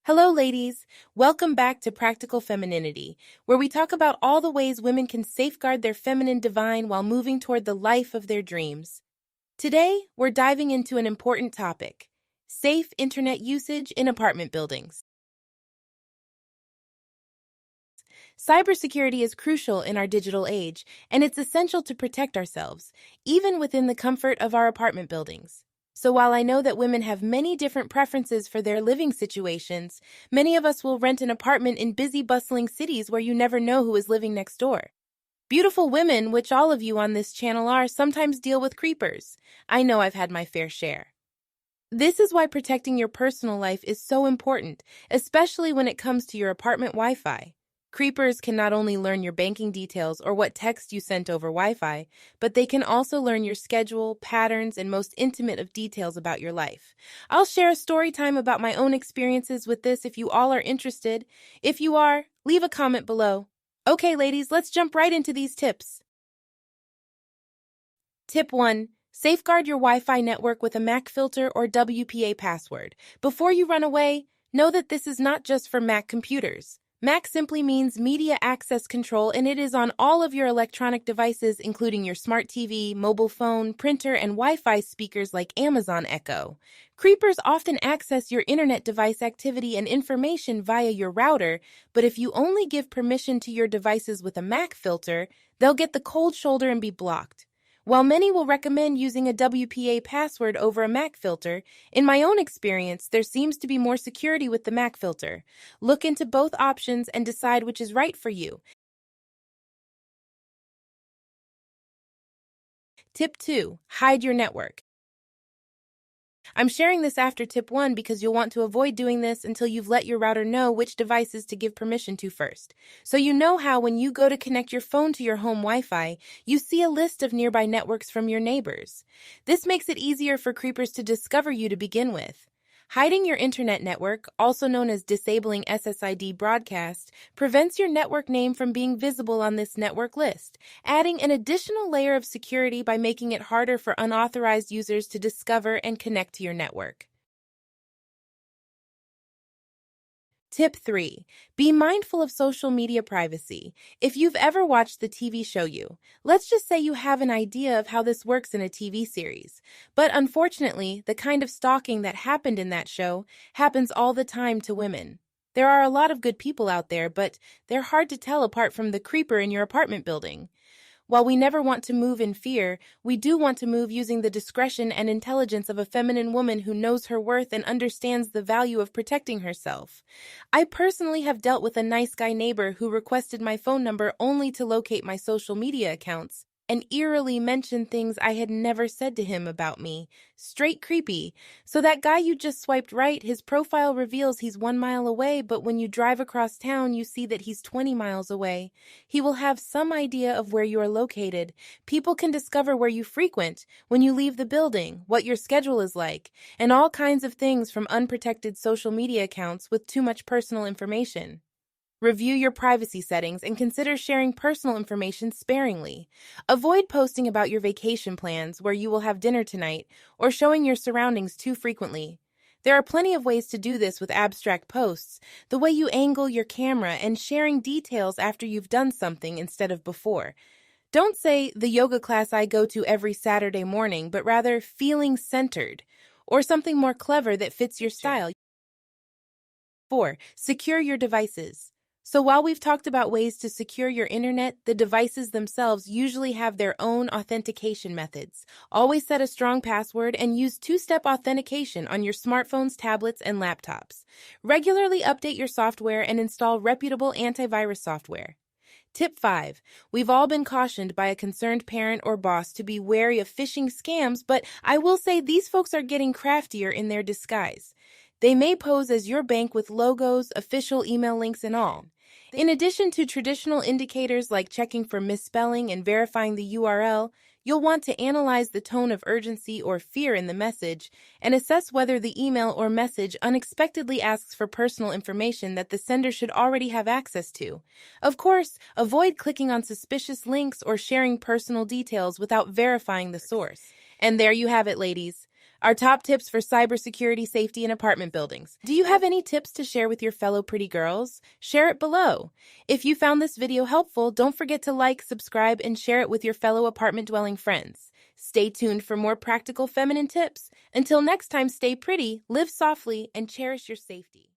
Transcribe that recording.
Hello, ladies. Welcome back to Practical Femininity, where we talk about all the ways women can safeguard their feminine divine while moving toward the life of their dreams. Today, we're diving into an important topic: safe internet usage in apartment buildings. Cybersecurity is crucial in our digital age, and it's essential to protect ourselves, even within the comfort of our apartment buildings. So while I know that women have many different preferences for their living situations, many of us will rent an apartment in busy, bustling cities where you never know who is living next door. Beautiful women, which all of you on this channel are, sometimes deal with creepers. I know I've had my fair share. This is why protecting your personal life is so important, especially when it comes to your apartment Wi-Fi. Creepers can not only learn your banking details or what text you sent over Wi-Fi, but they can also learn your schedule, patterns, and most intimate of details about your life. I'll share a story time about my own experiences with this if you all are interested. If you are, leave a comment below. Okay, ladies, let's jump right into these tips. Tip 1. Safeguard your Wi-Fi network with a MAC filter or WPA password. Before you run away, know that this is not just for Mac computers. MAC simply means Media Access Control, and it is on all of your electronic devices, including your smart TV, mobile phone, printer, and Wi-Fi speakers like Amazon Echo. Creepers often access your internet device activity and information via your router, but if you only give permission to your devices with a MAC filter, they'll get the cold shoulder and be blocked. While many will recommend using a WPA password over a MAC filter, in my own experience, there seems to be more security with the MAC filter. Look into both options and decide which is right for you. Tip 2. Hide your network. I'm sharing this after tip 1 because you'll want to avoid doing this until you've let your router know which devices to give permission to first. So you know how when you go to connect your phone to your home Wi-Fi, you see a list of nearby networks from your neighbors. This makes it easier for creepers to discover you to begin with. Hiding your internet network, also known as disabling SSID broadcast, prevents your network name from being visible on this network list, adding an additional layer of security by making it harder for unauthorized users to discover and connect to your network. Tip 3. Be mindful of social media privacy. If you've ever watched the TV show You, let's just say you have an idea of how this works in a TV series. But unfortunately, the kind of stalking that happened in that show happens all the time to women. There are a lot of good people out there, but they're hard to tell apart from the creeper in your apartment building. While we never want to move in fear, we do want to move using the discretion and intelligence of a feminine woman who knows her worth and understands the value of protecting herself. I personally have dealt with a nice guy neighbor who requested my phone number only to locate my social media accounts and eerily mentioned things I had never said to him about me. Straight creepy. So that guy you just swiped right, his profile reveals he's 1 mile away, but when you drive across town, you see that he's 20 miles away. He will have some idea of where you are located. People can discover where you frequent, when you leave the building, what your schedule is like, and all kinds of things from unprotected social media accounts with too much personal information. Review your privacy settings and consider sharing personal information sparingly. Avoid posting about your vacation plans, where you will have dinner tonight, or showing your surroundings too frequently. There are plenty of ways to do this with abstract posts, the way you angle your camera and sharing details after you've done something instead of before. Don't say the yoga class I go to every Saturday morning, but rather feeling centered, or something more clever that fits your style. 4. Secure your devices. So while we've talked about ways to secure your internet, the devices themselves usually have their own authentication methods. Always set a strong password and use two-step authentication on your smartphones, tablets, and laptops. Regularly update your software and install reputable antivirus software. Tip 5. We've all been cautioned by a concerned parent or boss to be wary of phishing scams, but I will say these folks are getting craftier in their disguise. They may pose as your bank with logos, official email links, and all. In addition to traditional indicators like checking for misspelling and verifying the URL, you'll want to analyze the tone of urgency or fear in the message and assess whether the email or message unexpectedly asks for personal information that the sender should already have access to. Of course, avoid clicking on suspicious links or sharing personal details without verifying the source. And there you have it, ladies. our top tips for cybersecurity safety in apartment buildings. Do you have any tips to share with your fellow pretty girls? Share it below. If you found this video helpful, don't forget to like, subscribe, and share it with your fellow apartment-dwelling friends. Stay tuned for more practical feminine tips. Until next time, stay pretty, live softly, and cherish your safety.